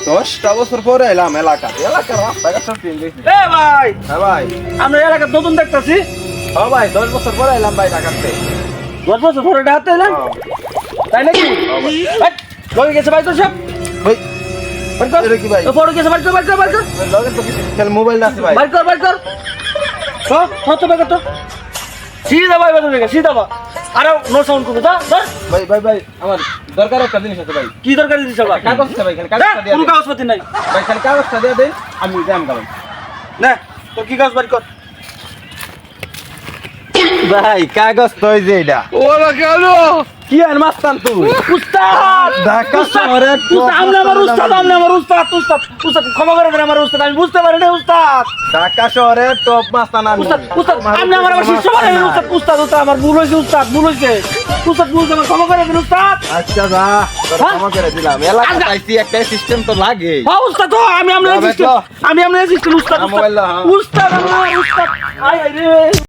10টা বছর পরে এলাম এলাকাতে। এলাকার রাস্তাঘাট সব চেঞ্জ হয়েছে। এ ভাই, হ্যাঁ ভাই। আমরা এলাকার নতুন দেখতাছি। ও ভাই 10 বছর পরে এলাম ভাই ঢাকাতে। 10 বছর পরে ঢাকাতে এলাম, তাই নাকি? এই, লগে গেছে ভাই তো সব। ভাই বার কর। এটা কি ভাই? ও পড়ে গেছে, বার কর, বার কর, বার কর। লগে তো কিছু খেল মোবাইল আছে ভাই। বার কর, বার কর। তো বার কর তো। সিধা ভাই বাজার থেকে, সিধা বা। আরে নো সাউন্ড করবে, যা, ধর। ভাই ভাই ভাই আমার দরকার একটা জিনিস আছে ভাই। কি দরকার দিছিস আবার? কাগজ আছে ভাই, এখানে যা, কাগজটা দিয়ে কোনো দেন। কাগজপাতি নাই। ভাই খালি কাগজটা দিয়ে দেন, আমি জ্যাম করব। না, তোর কি কাগজ বার কর। ভাই কাগজ তো এই যে এটা। ওরা কেন? কি আর মাস্তান তুই? উস্তাদ! ঢাকা উস্তাদ! শহরে উস্তাদ, আপনি আমার উস্তাদ, আপনি আমার উস্তাদ, উস্তাদ, উস্তাদ, ক্ষমা করে দেন আমার উস্তাদ, আমি বুঝতে পারি না উস্তাদ। ঢাকা শহরে টপ মাস্তান আমি। উস্তাদ, উস্তাদ, আপনি আমার আবার শিষ্য বানালেন উস্তাদ, উস্তাদ, উস্তাদ, আমার ভুল হয়েছে উস্তাদ, ভুল হয়েছে। উস্তাদ, ভুল হয়েছে, আমার ক্ষমা করে দেন উস্তাদ। আচ্ছা যা, তোর হ্যাঁ? ক্ষমা করে দিলাম। এলাকা পাইছি, একটা সিস্টেম তো লাগে। হ্যাঁ উস্তাদ, ও, আমি আপনার মোবাইল assistant, দাও। আমি আপনার assistant, উস্তাদ, হ্যাঁ, উস্তাদ, মোবাইল দাও, হ্যাঁ। উস্তাদ, আমার উস্তাদ, আয়, আয় রে।